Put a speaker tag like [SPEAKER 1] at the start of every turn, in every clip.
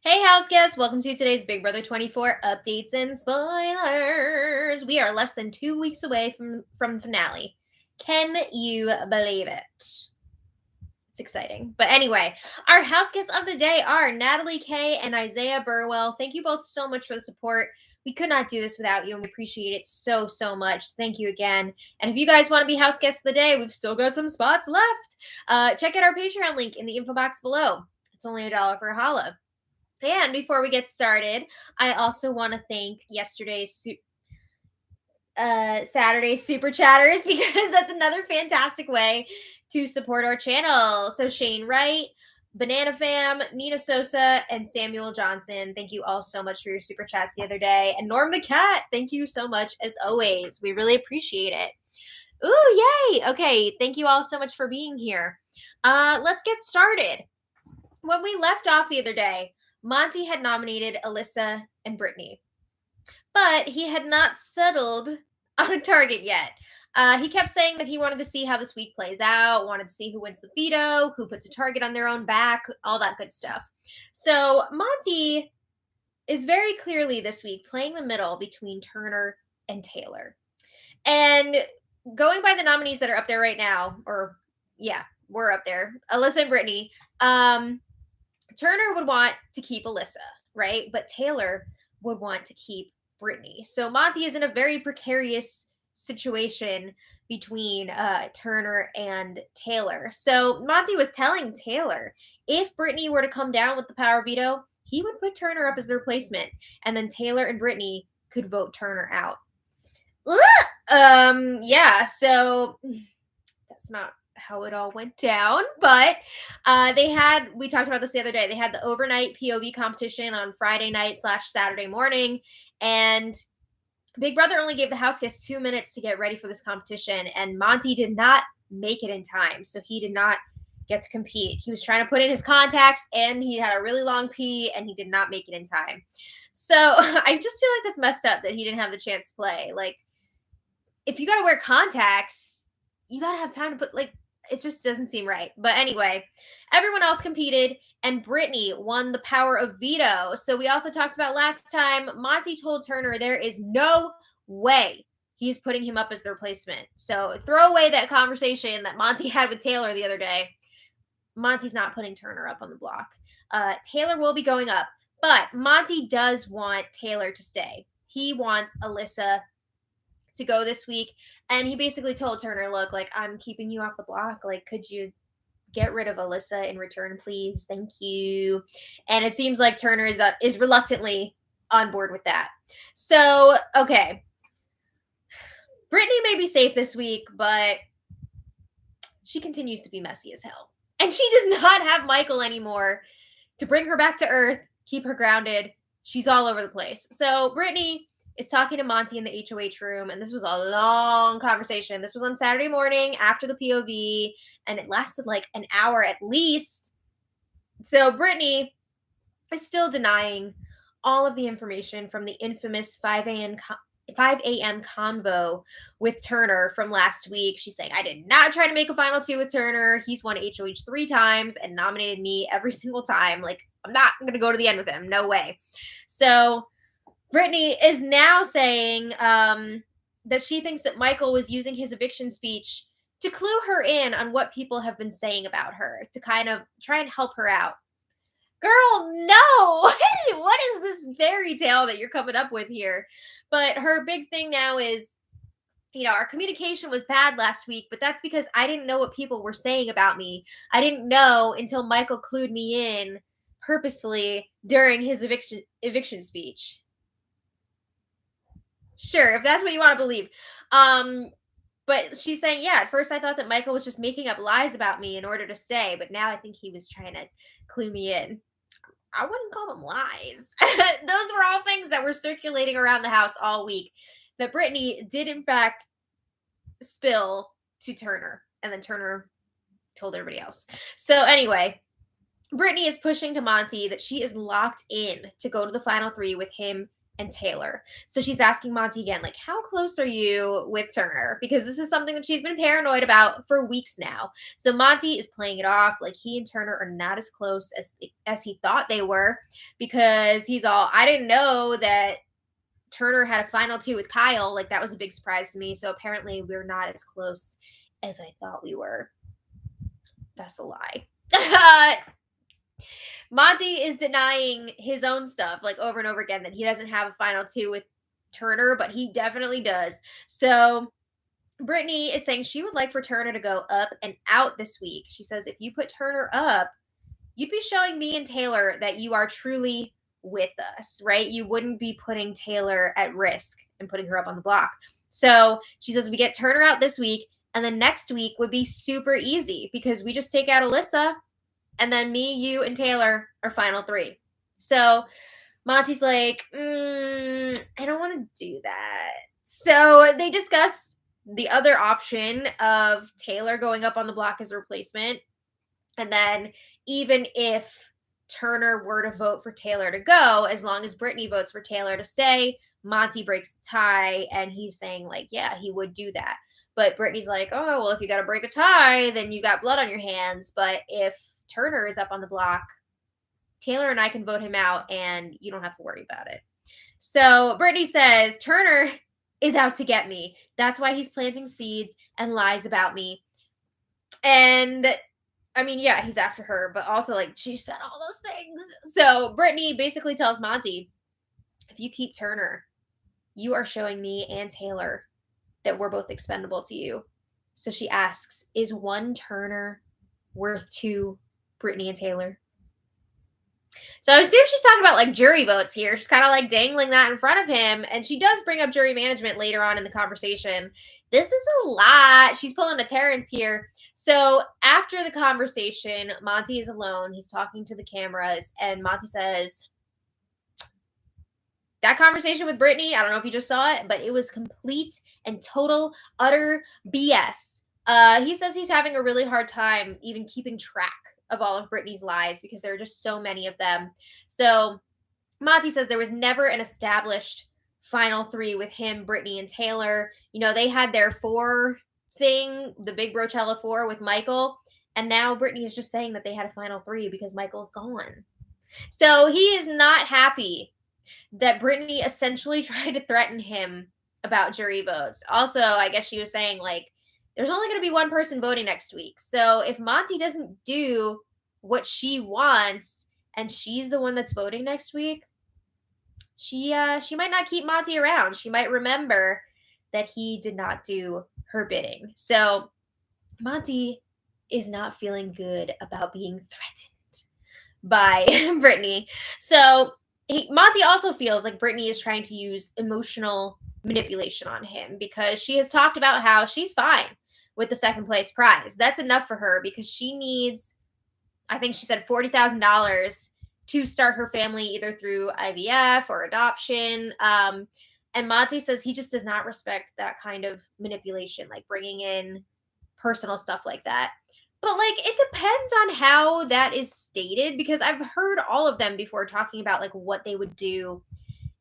[SPEAKER 1] Hey, house guests, welcome to today's Big Brother 24 updates and spoilers. We are less than 2 weeks away from finale. Can you believe it? It's exciting. But anyway, our house guests of the day are Natalie K and Isaiah Burwell. Thank you both so much for the support. We could not do this without you, and we appreciate it so, so much. Thank you again. And if you guys want to be house guests of the day, we've still got some spots left. Check out our Patreon link in the info box below. It's only $1 for a holla. And before we get started, I also want to thank yesterday's Saturday super chatters because that's another fantastic way to support our channel. So Shane Wright, Banana Fam, Nina Sosa, and Samuel Johnson, thank you all so much for your super chats the other day. And Norm the Cat, thank you so much as always. We really appreciate it. Ooh, yay! Okay, thank you all so much for being here. Let's get started. When we left off the other day, Monty had nominated Alyssa and Brittany, but he had not settled on a target yet. He kept saying that he wanted to see how this week plays out, wanted to see who wins the veto, who puts a target on their own back, all that good stuff. So Monty is very clearly this week playing the middle between Turner and Taylor. And going by the nominees that are up there right now, or yeah, we're up there, Alyssa and Brittany, Turner would want to keep Alyssa, right? But Taylor would want to keep Brittany. So Monty is in a very precarious situation between Turner and Taylor. So Monty was telling Taylor if Brittany were to come down with the power veto, he would put Turner up as the replacement, and then Taylor and Brittany could vote Turner out. Yeah, so that's not how it all went down, but we talked about this the other day, they had the overnight POV competition on Friday night / Saturday morning, and Big Brother only gave the house guests 2 minutes to get ready for this competition, and Monty did not make it in time, so he did not get to compete. He was trying to put in his contacts, and he had a really long pee, and he did not make it in time. So I just feel like that's messed up that he didn't have the chance to play. Like, if you gotta wear contacts, you gotta have time to put, like, it just doesn't seem right. But anyway, everyone else competed, and Brittany won the power of veto. So we also talked about last time, Monty told Turner there is no way he's putting him up as the replacement. So throw away that conversation that Monty had with Taylor the other day. Monty's not putting Turner up on the block. Taylor will be going up, but Monty does want Taylor to stay. He wants Alyssa to go this week, and he basically told Turner, look, like, I'm keeping you off the block, like, could you get rid of Alyssa in return, please? Thank you. And it seems like Turner is reluctantly on board with that. So okay, Brittany may be safe this week, but she continues to be messy as hell, and she does not have Michael anymore to bring her back to earth, keep her grounded. She's all over the place. So Brittany is talking to Monty in the HOH room, and this was a long conversation. This was on Saturday morning after the POV, and it lasted like an hour at least. So Brittany is still denying all of the information from the infamous 5 a.m. convo with Turner from last week. She's saying, I did not try to make a final 2 with Turner. He's won HOH 3 times and nominated me every single time. Like, I'm not going to go to the end with him. No way. So Brittany is now saying that she thinks that Michael was using his eviction speech to clue her in on what people have been saying about her, to kind of try and help her out. Girl, no! What is this fairy tale that you're coming up with here? But her big thing now is, our communication was bad last week, but that's because I didn't know what people were saying about me. I didn't know until Michael clued me in purposefully during his eviction speech. Sure, if that's what you want to believe. But she's saying, yeah, at first I thought that Michael was just making up lies about me in order to stay, but now I think he was trying to clue me in. I wouldn't call them lies. Those were all things that were circulating around the house all week that Brittany did, in fact, spill to Turner, and then Turner told everybody else. So anyway, Brittany is pushing to Monty that she is locked in to go to the final 3 with him and Taylor. So she's asking Monty again, like, how close are you with Turner? Because this is something that she's been paranoid about for weeks now. So Monty is playing it off like he and Turner are not as close as he thought they were, because he's all, I didn't know that Turner had a final two with Kyle. Like, that was a big surprise to me. So apparently we're not as close as I thought we were. That's a lie. Monty is denying his own stuff, like, over and over again, that he doesn't have a final two with Turner, but he definitely does. So Brittany is saying she would like for Turner to go up and out this week. She says, if you put Turner up, you'd be showing me and Taylor that you are truly with us, right? You wouldn't be putting Taylor at risk and putting her up on the block. So she says, we get Turner out this week, and then next week would be super easy because we just take out Alyssa, and then me, you, and Taylor are final three. So Monty's like, I don't want to do that. So they discuss the other option of Taylor going up on the block as a replacement. And then even if Turner were to vote for Taylor to go, as long as Brittany votes for Taylor to stay, Monty breaks the tie, and he's saying, like, yeah, he would do that. But Brittany's like, oh, well, if you got to break a tie, then you got blood on your hands. But if Turner is up on the block, Taylor and I can vote him out, and you don't have to worry about it. So Brittany says, Turner is out to get me. That's why he's planting seeds and lies about me. And I mean, yeah, he's after her, but also, like, she said all those things. So Brittany basically tells Monty, if you keep Turner, you are showing me and Taylor that we're both expendable to you. So she asks, is one Turner worth two Brittany and Taylor? So I assume she's talking about, like, jury votes here. She's kind of, like, dangling that in front of him. And she does bring up jury management later on in the conversation. This is a lot. She's pulling a Terrence here. So after the conversation, Monty is alone. He's talking to the cameras. And Monty says, that conversation with Brittany, I don't know if you just saw it, but it was complete and total, utter BS. He says he's having a really hard time even keeping track of all of Brittany's lies because there are just so many of them. So Monty says there was never an established final three with him, Brittany, and Taylor. You know, they had their four thing, the big Brochella four with Michael, and now Brittany is just saying that they had a final three because Michael's gone. So he is not happy that Brittany essentially tried to threaten him about jury votes. Also, I guess she was saying, like, there's only going to be one person voting next week. So if Monty doesn't do what she wants and she's the one that's voting next week, she might not keep Monty around. She might remember that he did not do her bidding. So Monty is not feeling good about being threatened by Brittany. So Monty also feels like Brittany is trying to use emotional manipulation on him because she has talked about how she's fine with the second place prize. That's enough for her because she needs, I think she said $40,000 to start her family either through IVF or adoption. And Monty says he just does not respect that kind of manipulation, like bringing in personal stuff like that. But, like, it depends on how that is stated because I've heard all of them before talking about, like, what they would do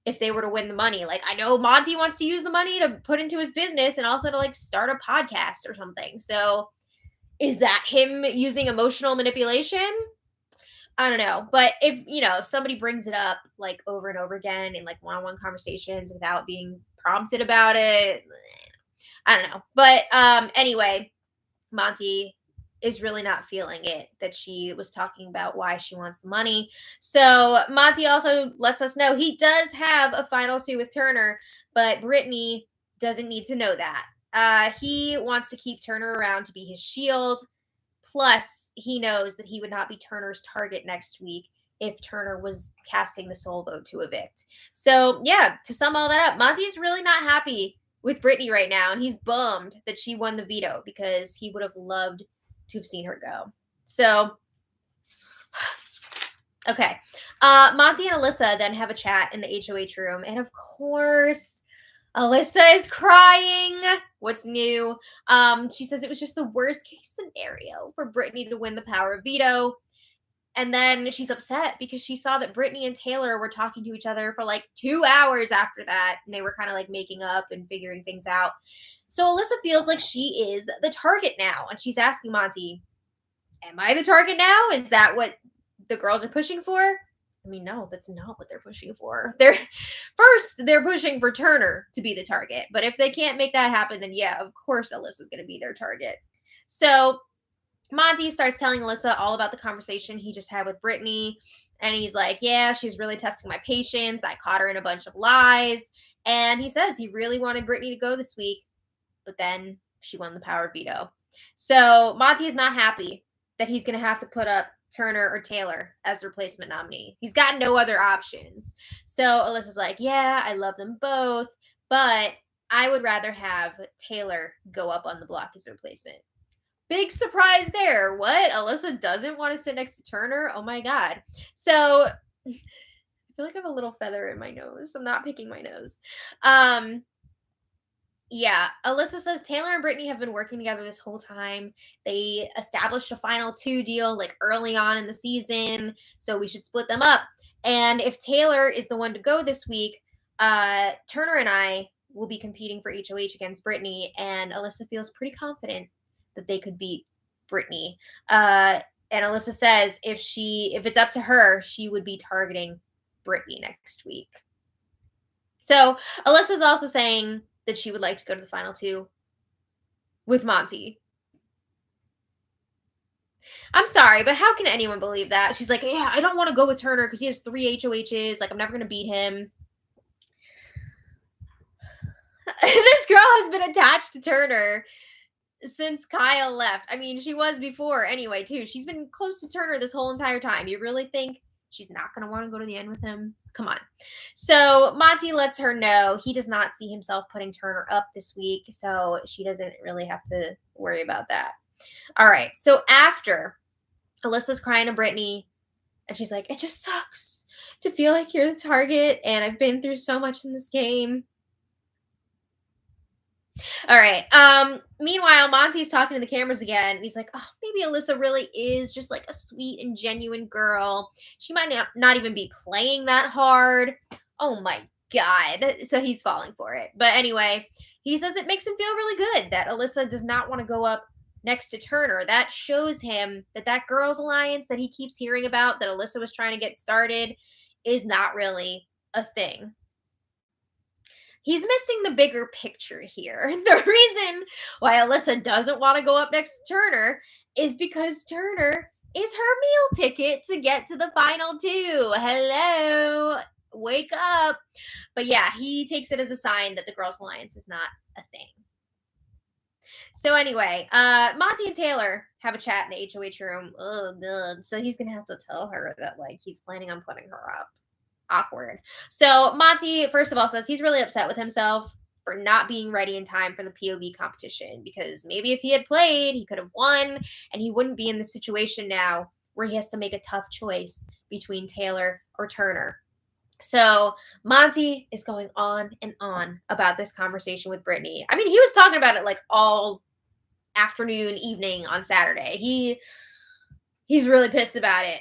[SPEAKER 1] if they were to win the money. Like, I know Monty wants to use the money to put into his business and also to, like, start a podcast or something. So is that him using emotional manipulation? I don't know. But if, you know, if somebody brings it up, like, over and over again in, like, one-on-one conversations without being prompted about it, I don't know. But anyway, Monty is really not feeling it that she was talking about why she wants the money. So Monty also lets us know he does have a final two with Turner, but Brittany doesn't need to know that. He wants to keep Turner around to be his shield. Plus, he knows that he would not be Turner's target next week if Turner was casting the soul vote to evict. So, yeah, to sum all that up, Monty is really not happy with Brittany right now, and he's bummed that she won the veto because he would have loved to have seen her go. So, okay. Monty and Alyssa then have a chat in the HOH room, and of course, Alyssa is crying. What's new? She says it was just the worst case scenario for Brittany to win the power of veto. And then she's upset because she saw that Brittany and Taylor were talking to each other for like 2 hours after that. And they were kind of like making up and figuring things out. So Alyssa feels like she is the target now. And she's asking Monty, am I the target now? Is that what the girls are pushing for? I mean, no, that's not what they're pushing for. They're pushing for Turner to be the target. But if they can't make that happen, then yeah, of course Alyssa's going to be their target. So Monty starts telling Alyssa all about the conversation he just had with Brittany. And he's like, yeah, she was really testing my patience. I caught her in a bunch of lies. And he says he really wanted Brittany to go this week. But then she won the power veto. So Monty is not happy that he's going to have to put up Turner or Taylor as replacement nominee. He's got no other options. So Alyssa's like, yeah, I love them both. But I would rather have Taylor go up on the block as a replacement. Big surprise there. What? Alyssa doesn't want to sit next to Turner? Oh my God. So I feel like I have a little feather in my nose. I'm not picking my nose. Yeah, Alyssa says Taylor and Brittany have been working together this whole time. They established a final 2 deal like early on in the season, so we should split them up. And if Taylor is the one to go this week, Turner and I will be competing for HOH against Brittany, and Alyssa feels pretty confident that they could beat Brittany. And Alyssa says if it's up to her, she would be targeting Brittany next week. So Alyssa's also saying that she would like to go to the final 2 with Monty. I'm sorry, but how can anyone believe that? She's like, yeah, I don't want to go with Turner because he has 3 HOHs. Like, I'm never going to beat him. This girl has been attached to Turner since Kyle left. I mean, she was before anyway, too. She's been close to Turner this whole entire time. You really think she's not going to want to go to the end with him? Come on. So Monty lets her know he does not see himself putting Turner up this week, so she doesn't really have to worry about that. All right. So after Alyssa's crying to Brittany, and she's like, it just sucks to feel like you're the target, and I've been through so much in this game. All right. Meanwhile, Monty's talking to the cameras again. And he's like, oh, maybe Alyssa really is just like a sweet and genuine girl. She might not even be playing that hard. Oh my God. So he's falling for it. But anyway, he says it makes him feel really good that Alyssa does not want to go up next to Turner. That shows him that girls' alliance that he keeps hearing about, that Alyssa was trying to get started, is not really a thing. He's missing the bigger picture here. The reason why Alyssa doesn't want to go up next to Turner is because Turner is her meal ticket to get to the final 2. Hello. Wake up. But yeah, he takes it as a sign that the Girls Alliance is not a thing. So anyway, Monty and Taylor have a chat in the HOH room. Oh, good. So he's going to have to tell her that, like, he's planning on putting her up. Awkward. So Monty, first of all, says he's really upset with himself for not being ready in time for the POV competition, because maybe if he had played, he could have won, and he wouldn't be in the situation now where he has to make a tough choice between Taylor or Turner. So Monty is going on and on about this conversation with Brittany. I mean, he was talking about it like all afternoon, evening on Saturday. He's really pissed about it.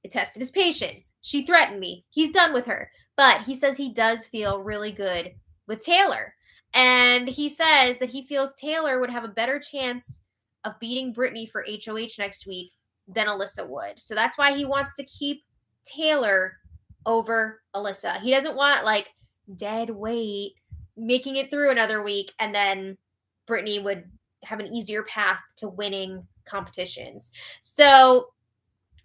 [SPEAKER 1] It tested his patience. She threatened me. He's done with her. But he says he does feel really good with Taylor. And he says that he feels Taylor would have a better chance of beating Brittany for HOH next week than Alyssa would. So that's why he wants to keep Taylor over Alyssa. He doesn't want, like, dead weight making it through another week and then Brittany would have an easier path to winning competitions. So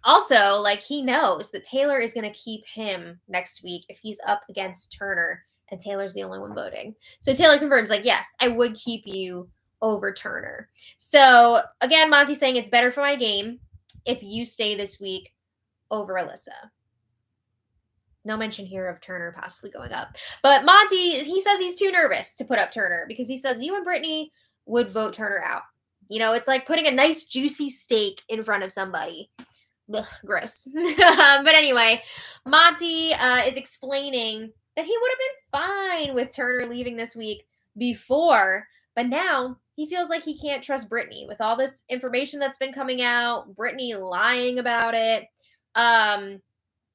[SPEAKER 1] also, like, he knows that Taylor is going to keep him next week if he's up against Turner, and Taylor's the only one voting. So Taylor confirms, like, yes, I would keep you over Turner. So again, Monty's saying it's better for my game if you stay this week over Alyssa. No mention here of Turner possibly going up. But Monty, he says he's too nervous to put up Turner because he says you and Brittany would vote Turner out. You know, it's like putting a nice juicy steak in front of somebody. Ugh, gross. But anyway, Monty is explaining that he would have been fine with Turner leaving this week before, but now he feels like he can't trust Brittany with all this information that's been coming out, Brittany lying about it.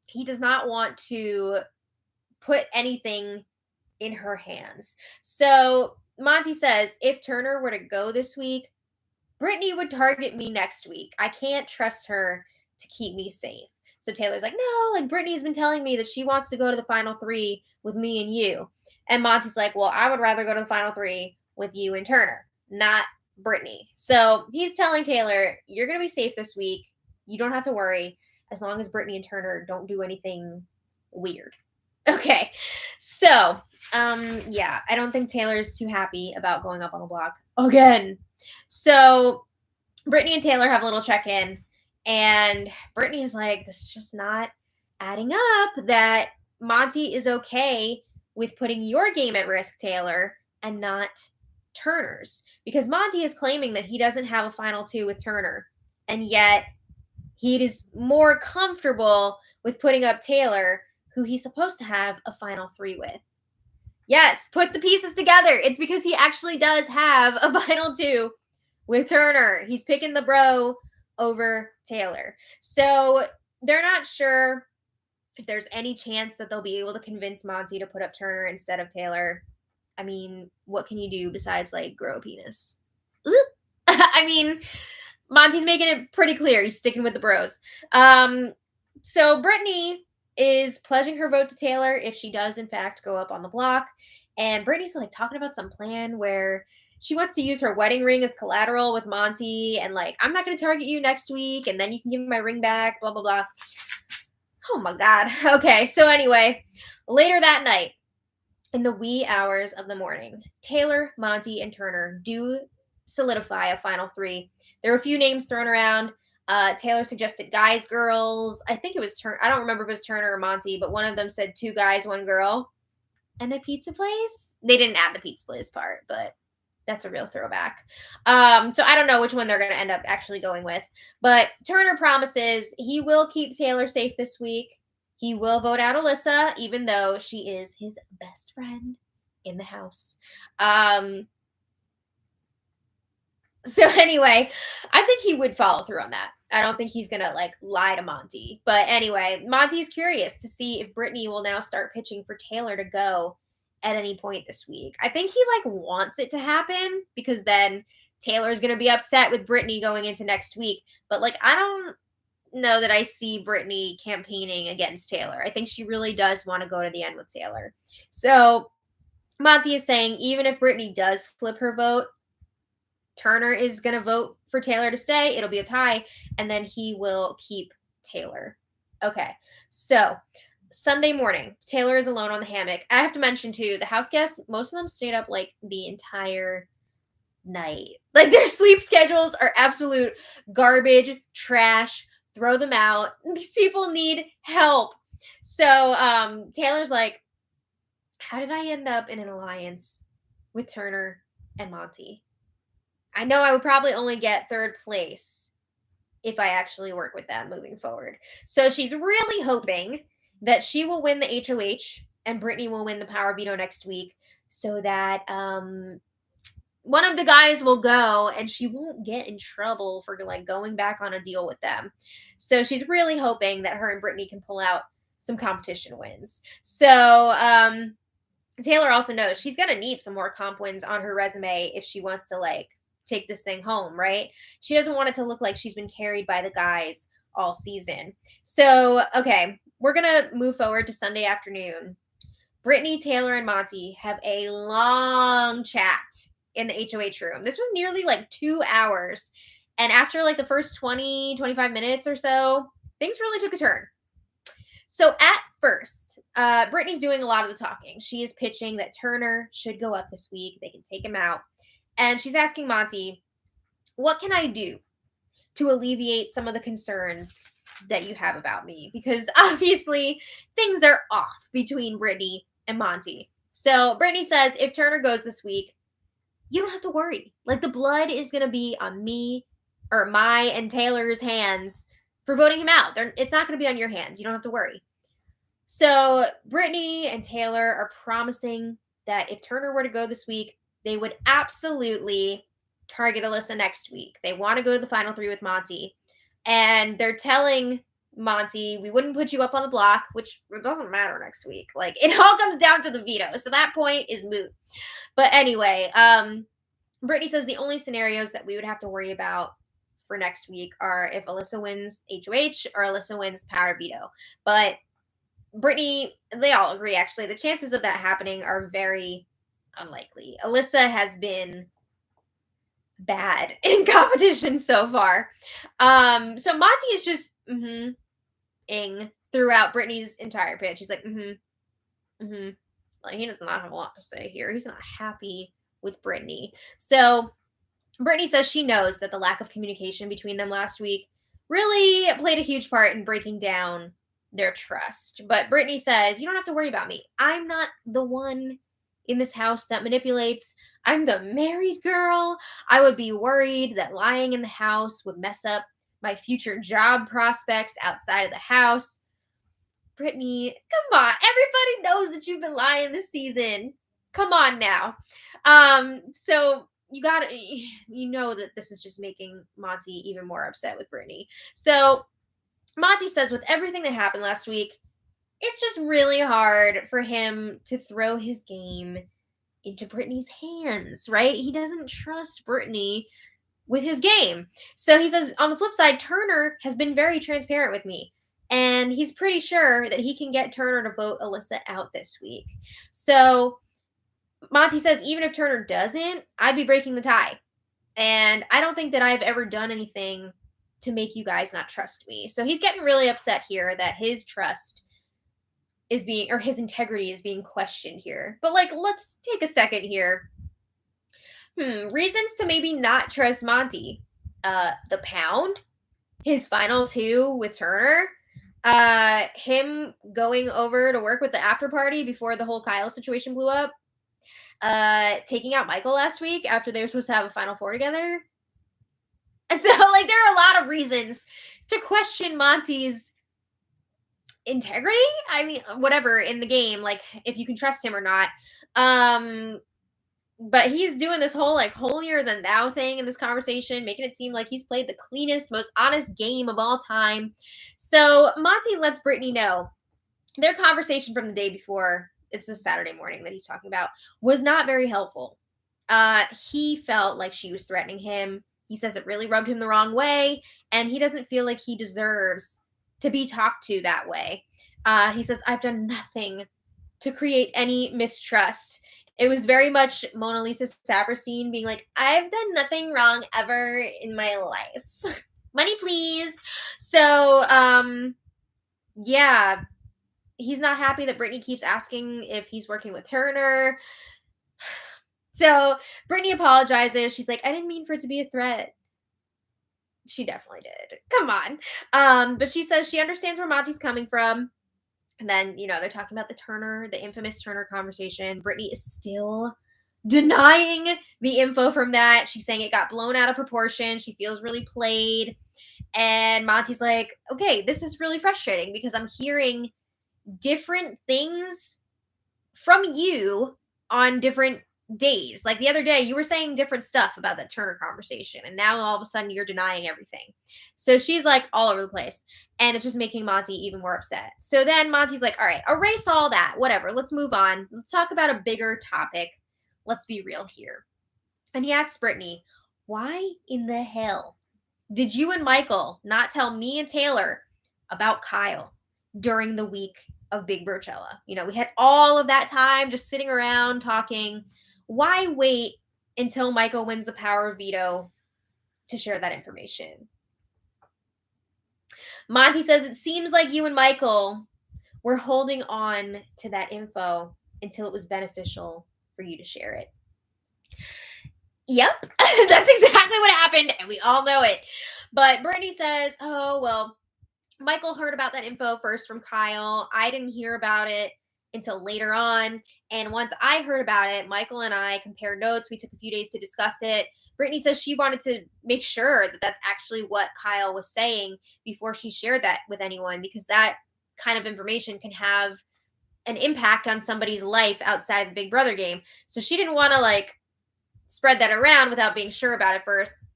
[SPEAKER 1] He does not want to put anything in her hands. So Monty says, if Turner were to go this week, Brittany would target me next week. I can't trust her to keep me safe. So Taylor's like, no, like Brittany's been telling me that she wants to go to the final 3 with me and you. And Monty's like, well, I would rather go to the final 3 with you and Turner, not Brittany. So he's telling Taylor, you're going to be safe this week. You don't have to worry as long as Brittany and Turner don't do anything weird. Okay. So, yeah, I don't think Taylor's too happy about going up on the block again. So Brittany and Taylor have a little check-in, and Brittany is like, this is just not adding up that Monty is okay with putting your game at risk, Taylor, and not Turner's. Because Monty is claiming that he doesn't have a final 2 with Turner, and yet he is more comfortable with putting up Taylor, who he's supposed to have a final 3 with. Yes, put the pieces together. It's because he actually does have a final 2 with Turner. He's picking the bro over Taylor. So they're not sure if there's any chance that they'll be able to convince Monty to put up Turner instead of Taylor. I mean, what can you do besides, like, grow a penis? I mean, Monty's making it pretty clear. He's sticking with the bros. So Brittany is pledging her vote to Taylor if she does, in fact, go up on the block. And Brittany's, like, talking about some plan where she wants to use her wedding ring as collateral with Monty. And, like, I'm not going to target you next week, and then you can give me my ring back, blah, blah, blah. Oh, my God. Okay, so anyway, later that night, in the wee hours of the morning, Taylor, Monty, and Turner do solidify a final 3. There were a few names thrown around. Taylor suggested guys, girls. I think it was Turner. I don't remember if it was Turner or Monty, but one of them said 2 guys, 1 girl. And a pizza place? They didn't add the pizza place part, but that's a real throwback. So I don't know which one they're going to end up actually going with. But Turner promises he will keep Taylor safe this week. He will vote out Alyssa, even though she is his best friend in the house. So anyway, I think he would follow through on that. I don't think he's going to, like, lie to Monty. But anyway, Monty's curious to see if Brittany will now start pitching for Taylor to go at any point this week. I think he, like, wants it to happen because then Taylor's going to be upset with Brittany going into next week. But, like, I don't know that I see Brittany campaigning against Taylor. I think she really does want to go to the end with Taylor. So Monty is saying even if Brittany does flip her vote, Turner is going to vote for Taylor to stay. It'll be a tie, and then he will keep Taylor. Okay, so Sunday morning, Taylor is alone on the hammock. I have to mention, too, the house guests, most of them stayed up, like, the entire night. Like, their sleep schedules are absolute garbage, trash, throw them out. These people need help. So Taylor's like, how did I end up in an alliance with Turner and Monty? I know I would probably only get 3rd place if I actually work with them moving forward. So she's really hoping that she will win the HOH and Brittany will win the power veto next week so that one of the guys will go and she won't get in trouble for, like, going back on a deal with them. So she's really hoping that her and Brittany can pull out some competition wins. So Taylor also knows she's going to need some more comp wins on her resume if she wants to, like, take this thing home, right? She doesn't want it to look like she's been carried by the guys all season. So, okay, we're going to move forward to Sunday afternoon. Brittany, Taylor, and Monty have a long chat in the HOH room. This was nearly, like, 2 hours. And after, like, the first 20, 25 minutes or so, things really took a turn. So at first, Brittany's doing a lot of the talking. She is pitching that Turner should go up this week. They can take him out. And she's asking Monty, what can I do to alleviate some of the concerns that you have about me? Because obviously things are off between Brittany and Monty. So Brittany says, if Turner goes this week, you don't have to worry. Like, the blood is going to be on me or my and Taylor's hands for voting him out. It's not going to be on your hands. You don't have to worry. So Brittany and Taylor are promising that if Turner were to go this week, they would absolutely target Alyssa next week. They want to go to the final 3 with Monty. And they're telling Monty, we wouldn't put you up on the block, which doesn't matter next week. Like, it all comes down to the veto. So that point is moot. But anyway, Brittany says the only scenarios that we would have to worry about for next week are if Alyssa wins HOH or Alyssa wins power veto. But Brittany, they all agree, actually. The chances of that happening are very unlikely. Alyssa has been bad in competition so far. So Monty is just ing throughout Brittany's entire pitch. He's like, like, he does not have a lot to say here. He's not happy with Brittany. So Brittany says she knows that the lack of communication between them last week really played a huge part in breaking down their trust. But Brittany says, you don't have to worry about me. I'm not the one in this house that manipulates. I'm the married girl. I would be worried that lying in the house would mess up my future job prospects outside of the house. Brittany, come on. Everybody knows that you've been lying this season. Come on now. So you know that this is just making Monty even more upset with Brittany. So Monty says with everything that happened last week, it's just really hard for him to throw his game into Brittany's hands, right? He doesn't trust Brittany with his game. So he says, on the flip side, Turner has been very transparent with me. And he's pretty sure that he can get Turner to vote Alyssa out this week. So Monty says, even if Turner doesn't, I'd be breaking the tie. And I don't think that I've ever done anything to make you guys not trust me. So he's getting really upset here that his trust is being, or his integrity is being questioned here. But like, let's take a second here. Reasons to maybe not trust Monty. The pound, his final two with Turner, him going over to work with the after party before the whole Kyle situation blew up, taking out Michael last week after they were supposed to have a Final Four together. So, like, there are a lot of reasons to question Monty's integrity. I mean, whatever in the game, like, if you can trust him or not. But he's doing this whole, like, holier than thou thing in this conversation, making it seem like he's played the cleanest, most honest game of all time. So Monty lets Brittany know their conversation from the day before, it's a Saturday morning that he's talking about, was not very helpful. He felt like she was threatening him. He says it really rubbed him the wrong way, and he doesn't feel like he deserves to be talked to that way. He says, I've done nothing to create any mistrust. It was very much Mona Lisa Saperstein being like, I've done nothing wrong ever in my life. Money, please. So, yeah, he's not happy that Brittany keeps asking if he's working with Turner. So Brittany apologizes. She's like, I didn't mean for it to be a threat. She definitely did. Come on. But she says she understands where Monty's coming from. And then, they're talking about the infamous Turner conversation. Brittany is still denying the info from that. She's saying it got blown out of proportion. She feels really played. And Monty's like, okay, this is really frustrating because I'm hearing different things from you on different days. Like the other day, you were saying different stuff about that Turner conversation, and now all of a sudden you're denying everything. So she's like all over the place, and it's just making Monty even more upset. So then Monty's like, all right, erase all that, whatever, let's move on. Let's talk about a bigger topic. Let's be real here. And he asks Brittany, why in the hell did you and Michael not tell me and Taylor about Kyle during the week of Big Brochella? We had all of that time just sitting around talking. Why wait until Michael wins the power of veto to share that information? Monty says it seems like you and Michael were holding on to that info until it was beneficial for you to share it. Yep, that's exactly what happened, and we all know it. But Brittany says, oh, well, Michael heard about that info first from Kyle. I didn't hear about it until later on. And once I heard about it, Michael and I compared notes. We took a few days to discuss it. Brittany says she wanted to make sure that that's actually what Kyle was saying before she shared that with anyone, because that kind of information can have an impact on somebody's life outside the Big Brother game. So she didn't want to spread that around without being sure about it first.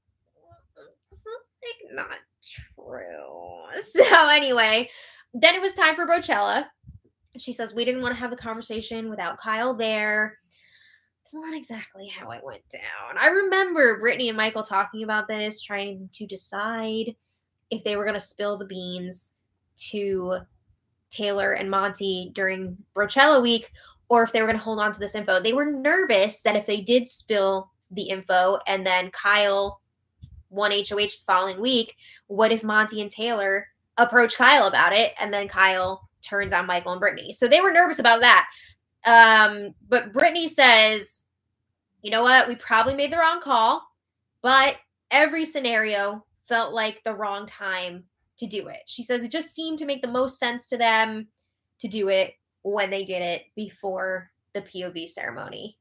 [SPEAKER 1] So, not True. So anyway, then it was time for Brochella. She says, we didn't want to have the conversation without Kyle there. It's not exactly how it went down. I remember Brittany and Michael talking about this, trying to decide if they were going to spill the beans to Taylor and Monty during Brochella week, or if they were going to hold on to this info. They were nervous that if they did spill the info and then Kyle won HOH the following week, what if Monty and Taylor approach Kyle about it and then Kyle turns on Michael and Brittany? So they were nervous about that. But Brittany says, you know what? We probably made the wrong call, but every scenario felt like the wrong time to do it. She says it just seemed to make the most sense to them to do it when they did it before the POV ceremony.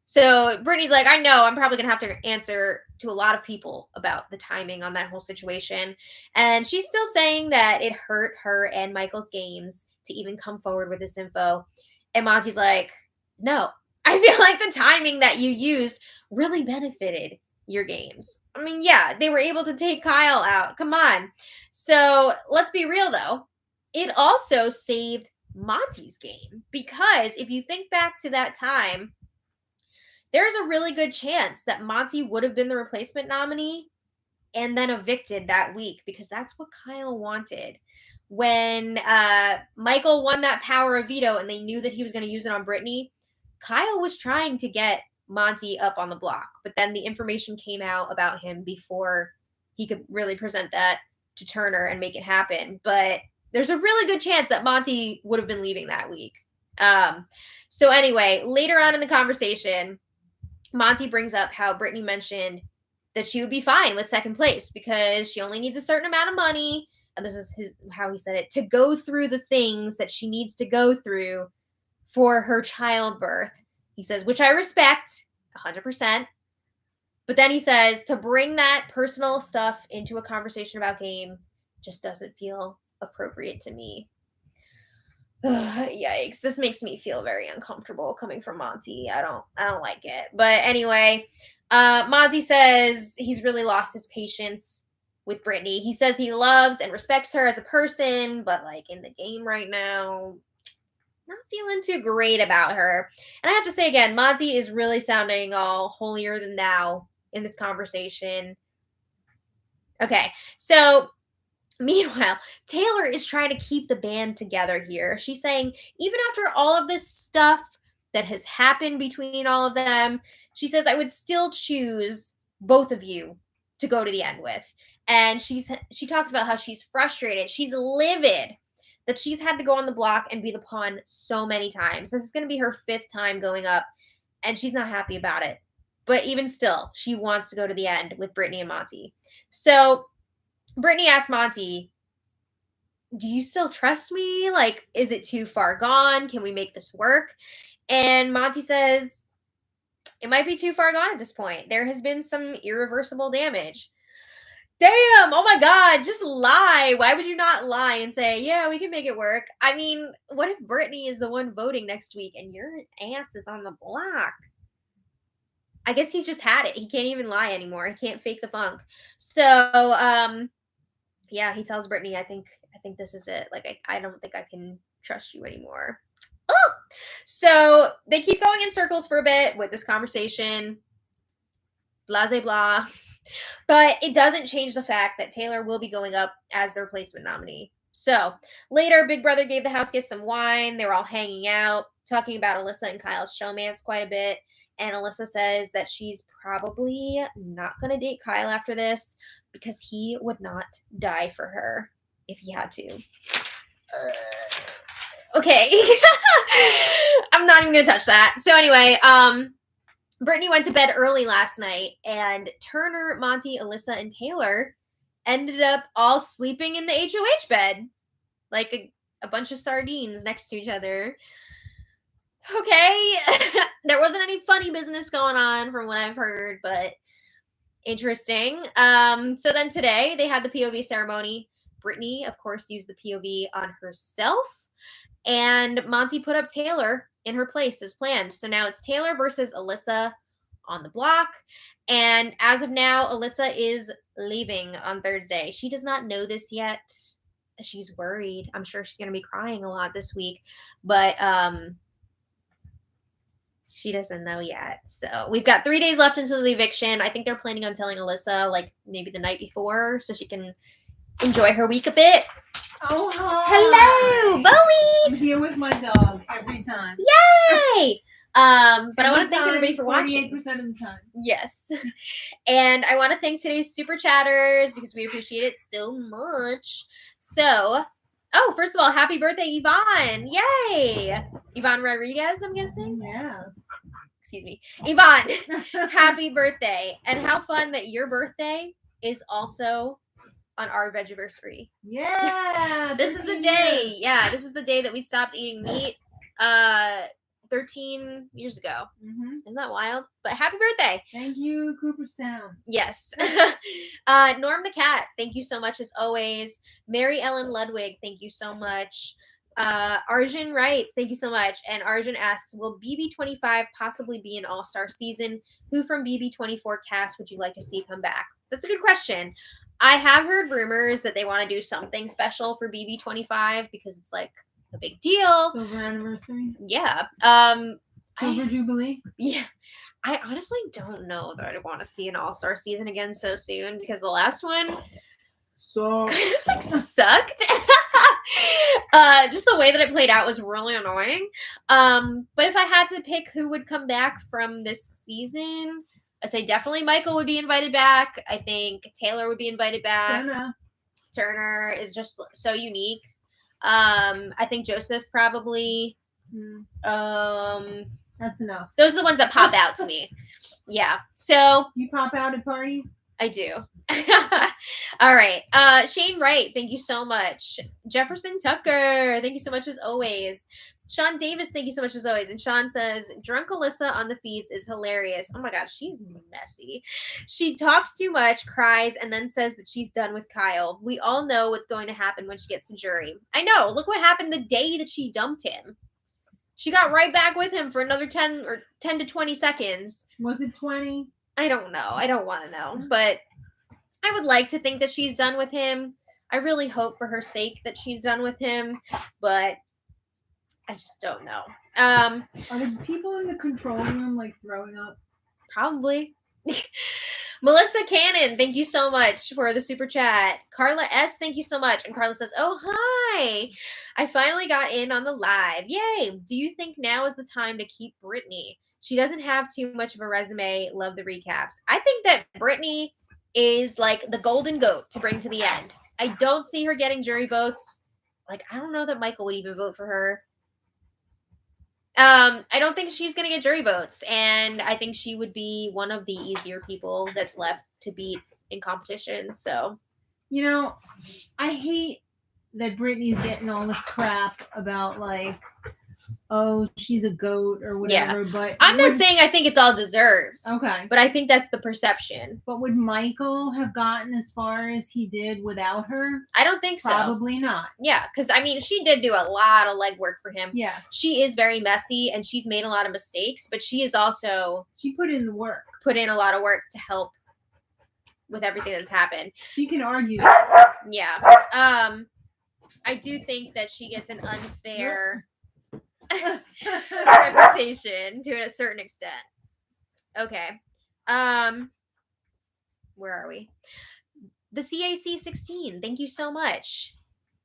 [SPEAKER 1] So Brittany's like, I know I'm probably going to have to answer to a lot of people about the timing on that whole situation. And she's still saying that it hurt her and Michael's games to even come forward with this info. And Monty's like, no, I feel like the timing that you used really benefited your games. I mean, yeah, they were able to take Kyle out. Come on. So let's be real, though. It also saved Monty's game because if you think back to that time, there's a really good chance that Monty would have been the replacement nominee and then evicted that week because that's what Kyle wanted. When Michael won that power of veto and they knew that he was going to use it on Brittany, Kyle was trying to get Monty up on the block, but then the information came out about him before he could really present that to Turner and make it happen. But there's a really good chance that Monty would have been leaving that week. So anyway, later on in the conversation, Monty brings up how Brittany mentioned that she would be fine with second place because she only needs a certain amount of money, and this is how he said it, to go through the things that she needs to go through for her childbirth. He says, which I respect 100%. But then he says, to bring that personal stuff into a conversation about game just doesn't feel appropriate to me. Yikes, this makes me feel very uncomfortable coming from Monty. I don't like it. But anyway, Monty says he's really lost his patience with Brittany. He says he loves and respects her as a person, but like in the game right now, not feeling too great about her. And I have to say again, Monty is really sounding all holier than thou in this conversation. Okay, so meanwhile, Taylor is trying to keep the band together here. She's saying, even after all of this stuff that has happened between all of them, she says, I would still choose both of you to go to the end with. And she talks about how she's frustrated. She's livid that she's had to go on the block and be the pawn so many times. This is going to be her 5th time going up, and she's not happy about it. But even still, she wants to go to the end with Brittany and Monty. So Brittany asked Monty, do you still trust me? Like, is it too far gone? Can we make this work? And Monty says, it might be too far gone at this point. There has been some irreversible damage. Damn, oh my God, just lie. Why would you not lie and say, yeah, we can make it work? I mean, what if Brittany is the one voting next week and your ass is on the block? I guess he's just had it. He can't even lie anymore. He can't fake the funk. So, yeah, he tells Brittany, I think this is it. Like, I don't think I can trust you anymore. Oh! So they keep going in circles for a bit with this conversation. Blah, blah, blah. But it doesn't change the fact that Taylor will be going up as the replacement nominee. So later, Big Brother gave the house guests some wine. They were all hanging out, talking about Alyssa and Kyle's showmance quite a bit. And Alyssa says that she's probably not going to date Kyle after this because he would not die for her if he had to. Okay. I'm not even going to touch that. So anyway, Brittany went to bed early last night, and Turner, Monty, Alyssa, and Taylor ended up all sleeping in the HOH bed. Like a bunch of sardines next to each other. Okay. There wasn't any funny business going on from what I've heard, but interesting. So then today they had the POV ceremony. Brittany, of course, used the POV on herself, and Monty put up Taylor in her place as planned. So now it's Taylor versus Alyssa on the block. And as of now, Alyssa is leaving on Thursday. She does not know this yet. She's worried. I'm sure she's going to be crying a lot this week, but she doesn't know yet. So we've got 3 days left until the eviction. I think they're planning on telling Alyssa like maybe the night before so she can enjoy her week a bit.
[SPEAKER 2] Oh, hi.
[SPEAKER 1] Hello, Bowie.
[SPEAKER 2] I'm here with my dog every time.
[SPEAKER 1] Yay! But I want to thank everybody for watching.
[SPEAKER 2] 48% of the time.
[SPEAKER 1] Yes. And I want to thank today's super chatters because we appreciate it so much. So, first of all, happy birthday, Yvonne. Yay. Yvonne Rodriguez, I'm guessing?
[SPEAKER 2] Yes.
[SPEAKER 1] Excuse me. Yvonne, happy birthday. And how fun that your birthday is also on our vegiversary.
[SPEAKER 2] Yeah.
[SPEAKER 1] This is the day. Yeah, this is the day that we stopped eating meat 13 years ago.
[SPEAKER 2] Mm-hmm.
[SPEAKER 1] Isn't that wild? But happy birthday.
[SPEAKER 2] Thank you, Cooperstown.
[SPEAKER 1] Yes. Norm the Cat, thank you so much as always. Mary Ellen Ludwig, thank you so much. Arjun writes, thank you so much. And Arjun asks, will BB25 possibly be an all-star season? Who from BB24 cast would you like to see come back? That's a good question. I have heard rumors that they want to do something special for BB25 because it's like a big deal.
[SPEAKER 2] Silver anniversary.
[SPEAKER 1] Yeah.
[SPEAKER 2] Silver Jubilee.
[SPEAKER 1] Yeah. I honestly don't know that I want to see an all-star season again so soon because the last one
[SPEAKER 2] So
[SPEAKER 1] kind of like sucked. Just the way that it played out was really annoying. But if I had to pick who would come back from this season, I'd say definitely Michael would be invited back. I think Taylor would be invited back. Turner is just so unique. I think Joseph probably.
[SPEAKER 2] That's enough.
[SPEAKER 1] Those are the ones that pop out to me. Yeah. So
[SPEAKER 2] you pop out at parties?
[SPEAKER 1] I do. All right. Shane Wright, thank you so much. Jefferson Tucker, thank you so much as always. Sean Davis, thank you so much as always. And Sean says, drunk Alyssa on the feeds is hilarious. Oh my gosh, she's messy. She talks too much, cries, and then says that she's done with Kyle. We all know what's going to happen when she gets to jury. I know. Look what happened the day that she dumped him. She got right back with him for another 10 to 20 seconds.
[SPEAKER 2] Was it 20?
[SPEAKER 1] I don't know. I don't want to know. But I would like to think that she's done with him. I really hope for her sake that she's done with him. But I just don't know.
[SPEAKER 2] Are the people in the control room like throwing up?
[SPEAKER 1] Probably. Melissa Cannon, thank you so much for the super chat. Carla S, thank you so much. And Carla says, oh, hi. I finally got in on the live. Yay. Do you think now is the time to keep Brittany? She doesn't have too much of a resume. Love the recaps. I think that Brittany is like the golden goat to bring to the end. I don't see her getting jury votes. Like, I don't know that Michael would even vote for her. I don't think she's going to get jury votes. And I think she would be one of the easier people that's left to beat in competition. So,
[SPEAKER 2] you know, I hate that Brittany's getting all this crap about like, oh, she's a goat or whatever.
[SPEAKER 1] Yeah.
[SPEAKER 2] But
[SPEAKER 1] I'm not saying I think it's all deserved.
[SPEAKER 2] Okay.
[SPEAKER 1] But I think that's the perception.
[SPEAKER 2] But would Michael have gotten as far as he did without her?
[SPEAKER 1] I don't think so.
[SPEAKER 2] Probably not.
[SPEAKER 1] Yeah, because I mean, she did do a lot of legwork for him.
[SPEAKER 2] Yes.
[SPEAKER 1] She is very messy and she's made a lot of mistakes, but she is also
[SPEAKER 2] she put in the work.
[SPEAKER 1] Put in a lot of work to help with everything that's happened.
[SPEAKER 2] She can argue.
[SPEAKER 1] Yeah. I do think that she gets an unfair reputation to a certain extent. Okay. Where are we? The CAC 16, thank you so much.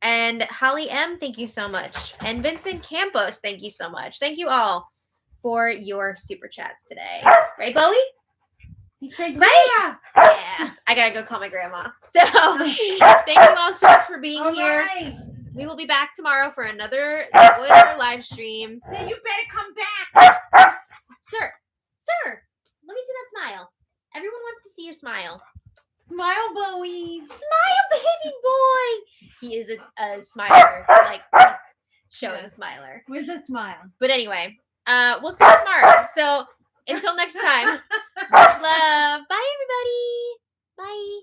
[SPEAKER 1] And Holly M, thank you so much. And Vincent Campos, thank you so much. Thank you all for your super chats today. Right, Bowie?
[SPEAKER 2] He said,
[SPEAKER 1] right? Yeah. I gotta go call my grandma. So thank you all so much for being here.
[SPEAKER 2] Right.
[SPEAKER 1] We will be back tomorrow for another spoiler live stream.
[SPEAKER 2] So you better come back.
[SPEAKER 1] Sir, let me see that smile. Everyone wants to see your smile.
[SPEAKER 2] Smile, Bowie.
[SPEAKER 1] Smile, baby boy. He is a smiler, like showing a smiler.
[SPEAKER 2] Where's the smile?
[SPEAKER 1] But anyway, we'll see you tomorrow. So until next time, much love. Bye, everybody. Bye.